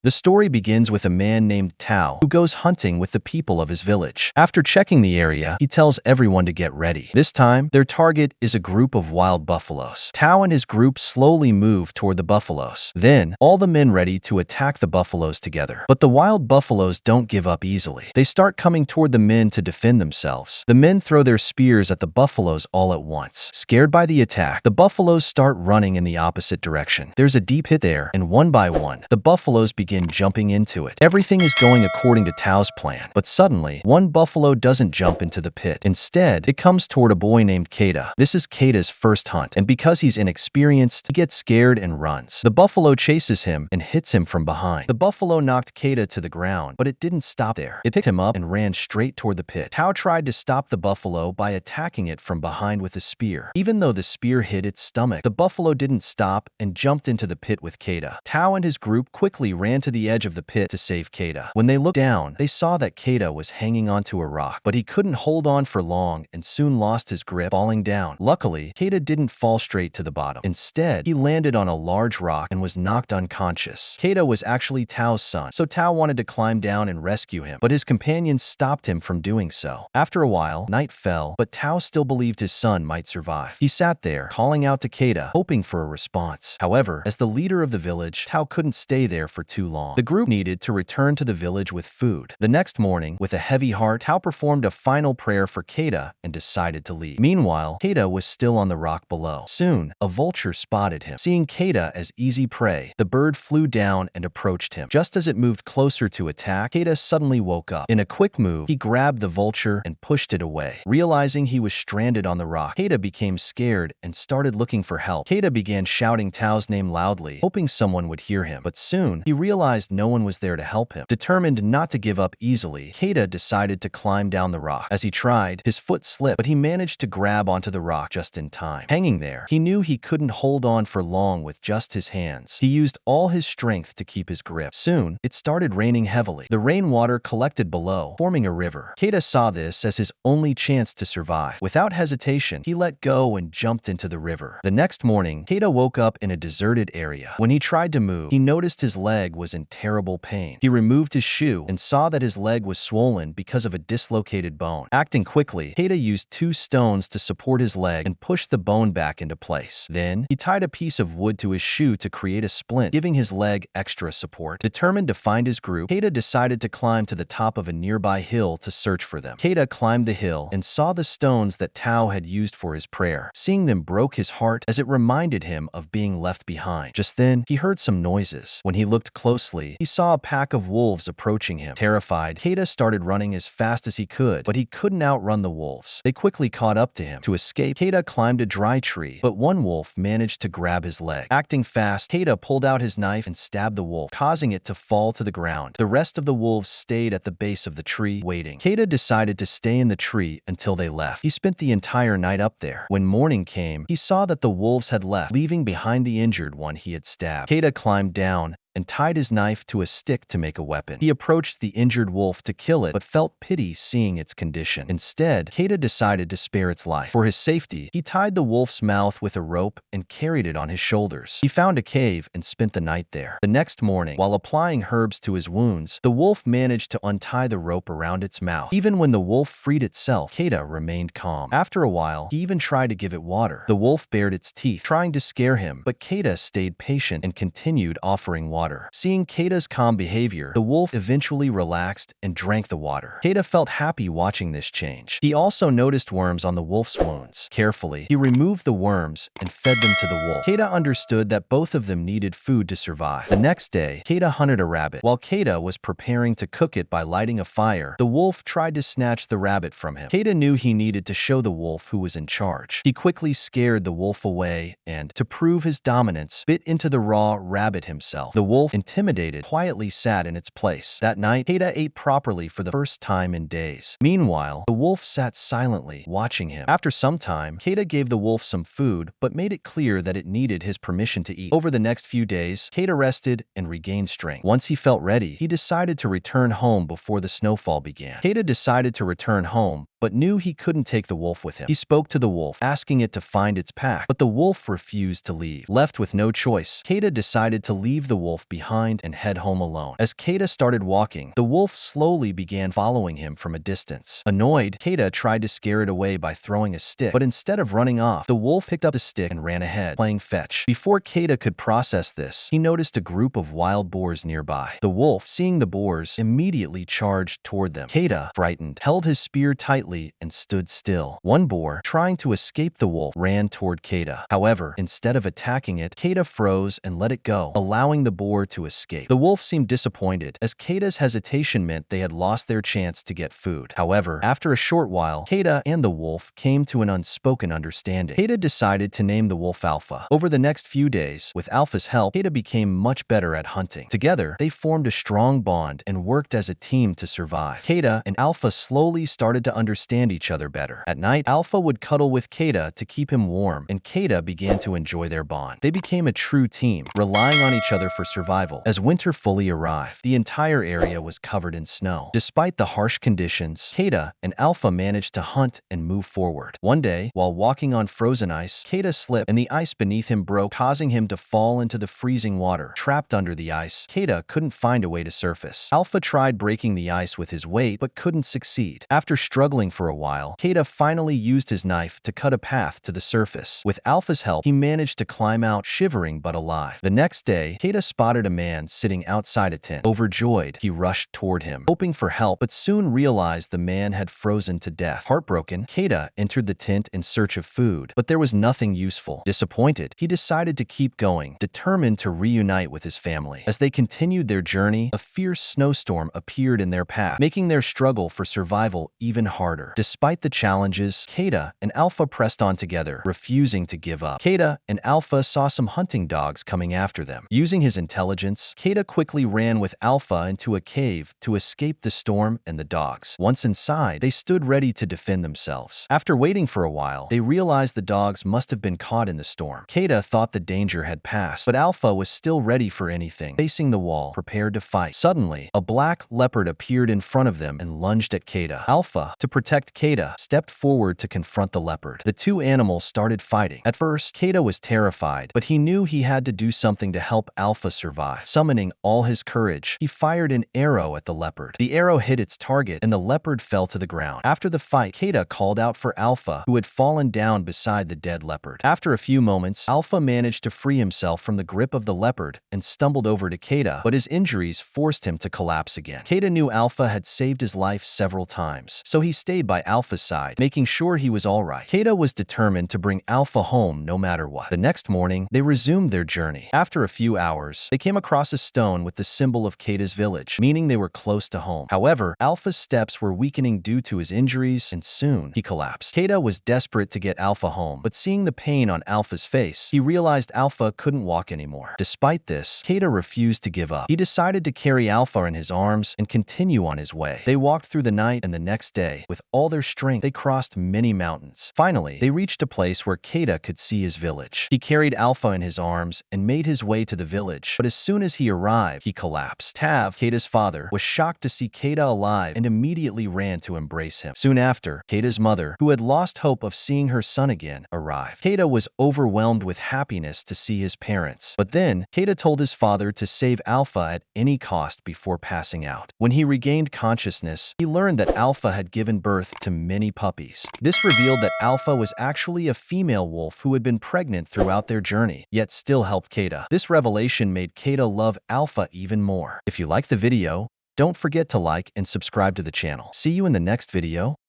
The story begins with a man named Tao who goes hunting with the people of his village. After checking the area, he tells everyone to get ready. This time, their target is a group of wild buffaloes. Tao and his group slowly move toward the buffaloes. Then, all the men ready to attack the buffaloes together. But the wild buffaloes don't give up easily. They start coming toward the men to defend themselves. The men throw their spears at the buffaloes all at once. Scared by the attack, the buffaloes start running in the opposite direction. There's a deep pit there, and one by one, the buffaloes begin jumping into it. Everything is going according to Tao's plan, but suddenly, one buffalo doesn't jump into the pit. Instead, it comes toward a boy named Keda. This is Keda's first hunt, and because he's inexperienced, he gets scared and runs. The buffalo chases him and hits him from behind. The buffalo knocked Keda to the ground, but it didn't stop there. It picked him up and ran straight toward the pit. Tao tried to stop the buffalo by attacking it from behind with a spear. Even though the spear hit its stomach, the buffalo didn't stop and jumped into the pit with Keda. Tao and his group quickly ran to the edge of the pit to save Keda. When they looked down, they saw that Keda was hanging onto a rock, but he couldn't hold on for long and soon lost his grip, falling down. Luckily, Keda didn't fall straight to the bottom. Instead, he landed on a large rock and was knocked unconscious. Keda was actually Tao's son, so Tao wanted to climb down and rescue him, but his companions stopped him from doing so. After a while, night fell, but Tao still believed his son might survive. He sat there, calling out to Keda, hoping for a response. However, as the leader of the village, Tao couldn't stay there for too long. The group needed to return to the village with food. The next morning, with a heavy heart, Tao performed a final prayer for Keda and decided to leave. Meanwhile, Keda was still on the rock below. Soon, a vulture spotted him. Seeing Keda as easy prey, the bird flew down and approached him. Just as it moved closer to attack, Keda suddenly woke up. In a quick move, he grabbed the vulture and pushed it away. Realizing he was stranded on the rock, Keda became scared and started looking for help. Keda began shouting Tao's name loudly, hoping someone would hear him. But soon, he realized no one was there to help him. Determined not to give up easily, Keda decided to climb down the rock. As he tried, his foot slipped, but he managed to grab onto the rock just in time. Hanging there, he knew he couldn't hold on for long with just his hands. He used all his strength to keep his grip. Soon, it started raining heavily. The rainwater collected below, forming a river. Keda saw this as his only chance to survive. Without hesitation, he let go and jumped into the river. The next morning, Keda woke up in a deserted area. When he tried to move, he noticed his leg was in terrible pain. He removed his shoe and saw that his leg was swollen because of a dislocated bone. Acting quickly, Keda used 2 stones to support his leg and pushed the bone back into place. Then, he tied a piece of wood to his shoe to create a splint, giving his leg extra support. Determined to find his group, Keda decided to climb to the top of a nearby hill to search for them. Keda climbed the hill and saw the stones that Tao had used for his prayer. Seeing them broke his heart as it reminded him of being left behind. Just then, he heard some noises. When he looked closely, he saw a pack of wolves approaching him. Terrified, Keda started running as fast as he could, but he couldn't outrun the wolves. They quickly caught up to him. To escape, Keda climbed a dry tree, but one wolf managed to grab his leg. Acting fast, Keda pulled out his knife and stabbed the wolf, causing it to fall to the ground. The rest of the wolves stayed at the base of the tree, waiting. Keda decided to stay in the tree until they left. He spent the entire night up there. When morning came, he saw that the wolves had left, leaving behind the injured one he had stabbed. Keda climbed down and tied his knife to a stick to make a weapon. He approached the injured wolf to kill it, but felt pity seeing its condition. Instead, Keda decided to spare its life. For his safety, he tied the wolf's mouth with a rope and carried it on his shoulders. He found a cave and spent the night there. The next morning, while applying herbs to his wounds, the wolf managed to untie the rope around its mouth. Even when the wolf freed itself, Keda remained calm. After a while, he even tried to give it water. The wolf bared its teeth, trying to scare him, but Keda stayed patient and continued offering water. Seeing Keda's calm behavior, the wolf eventually relaxed and drank the water. Keda felt happy watching this change. He also noticed worms on the wolf's wounds. Carefully, he removed the worms and fed them to the wolf. Keda understood that both of them needed food to survive. The next day, Keda hunted a rabbit. While Keda was preparing to cook it by lighting a fire, the wolf tried to snatch the rabbit from him. Keda knew he needed to show the wolf who was in charge. He quickly scared the wolf away and, to prove his dominance, bit into the raw rabbit himself. The wolf, intimidated, quietly sat in its place. That night, Keda ate properly for the first time in days. Meanwhile, the wolf sat silently, watching him. After some time, Keda gave the wolf some food, but made it clear that it needed his permission to eat. Over the next few days, Keda rested and regained strength. Once he felt ready, he decided to return home before the snowfall began. Keda decided to return home, but knew he couldn't take the wolf with him. He spoke to the wolf, asking it to find its pack, but the wolf refused to leave. Left with no choice, Keda decided to leave the wolf wolf behind and head home alone. As Keda started walking, the wolf slowly began following him from a distance. Annoyed, Keda tried to scare it away by throwing a stick, but instead of running off, the wolf picked up the stick and ran ahead, playing fetch. Before Keda could process this, he noticed a group of wild boars nearby. The wolf, seeing the boars, immediately charged toward them. Keda, frightened, held his spear tightly and stood still. One boar, trying to escape the wolf, ran toward Keda. However, instead of attacking it, Keda froze and let it go, allowing the boar to escape. The wolf seemed disappointed, as Keda's hesitation meant they had lost their chance to get food. However, after a short while, Keda and the wolf came to an unspoken understanding. Keda decided to name the wolf Alpha. Over the next few days, with Alpha's help, Keda became much better at hunting. Together, they formed a strong bond and worked as a team to survive. Keda and Alpha slowly started to understand each other better. At night, Alpha would cuddle with Keda to keep him warm, and Keda began to enjoy their bond. They became a true team, relying on each other for survival. As winter fully arrived, the entire area was covered in snow. Despite the harsh conditions, Keda and Alpha managed to hunt and move forward. One day, while walking on frozen ice, Keda slipped and the ice beneath him broke, causing him to fall into the freezing water. Trapped under the ice, Keda couldn't find a way to surface. Alpha tried breaking the ice with his weight, but couldn't succeed. After struggling for a while, Keda finally used his knife to cut a path to the surface. With Alpha's help, he managed to climb out, shivering but alive. The next day, Keda spotted a man sitting outside a tent. Overjoyed, he rushed toward him, hoping for help, but soon realized the man had frozen to death. Heartbroken, Keda entered the tent in search of food, but there was nothing useful. Disappointed, he decided to keep going, determined to reunite with his family. As they continued their journey, a fierce snowstorm appeared in their path, making their struggle for survival even harder. Despite the challenges, Keda and Alpha pressed on together, refusing to give up. Keda and Alpha saw some hunting dogs coming after them. Using his intelligence, Keda quickly ran with Alpha into a cave to escape the storm and the dogs. Once inside, they stood ready to defend themselves. After waiting for a while, they realized the dogs must have been caught in the storm. Keda thought the danger had passed, but Alpha was still ready for anything, facing the wall, prepared to fight. Suddenly, a black leopard appeared in front of them and lunged at Keda. Alpha, to protect Keda, stepped forward to confront the leopard. The two animals started fighting. At first, Keda was terrified, but he knew he had to do something to help Alpha survive. Summoning all his courage, he fired an arrow at the leopard. The arrow hit its target, and the leopard fell to the ground. After the fight, Keda called out for Alpha, who had fallen down beside the dead leopard. After a few moments, Alpha managed to free himself from the grip of the leopard and stumbled over to Keda, but his injuries forced him to collapse again. Keda knew Alpha had saved his life several times, so he stayed by Alpha's side, making sure he was alright. Keda was determined to bring Alpha home no matter what. The next morning, they resumed their journey. After a few hours, they came across a stone with the symbol of Keda's village, meaning they were close to home. However, Alpha's steps were weakening due to his injuries, and soon he collapsed. Keda was desperate to get Alpha home, but seeing the pain on Alpha's face, he realized Alpha couldn't walk anymore. Despite this, Keda refused to give up. He decided to carry Alpha in his arms and continue on his way. They walked through the night, and the next day, with all their strength, they crossed many mountains. Finally, they reached a place where Keda could see his village. He carried Alpha in his arms and made his way to the village, but as soon as he arrived, he collapsed. Tav, Keda's father, was shocked to see Keda alive and immediately ran to embrace him. Soon after, Keda's mother, who had lost hope of seeing her son again, arrived. Keda was overwhelmed with happiness to see his parents, but then Keda told his father to save Alpha at any cost before passing out. When he regained consciousness, he learned that Alpha had given birth to many puppies. This revealed that Alpha was actually a female wolf who had been pregnant throughout their journey, yet still helped Keda. This revelation made Keda love Alpha even more. If you like the video, don't forget to like and subscribe to the channel. See you in the next video.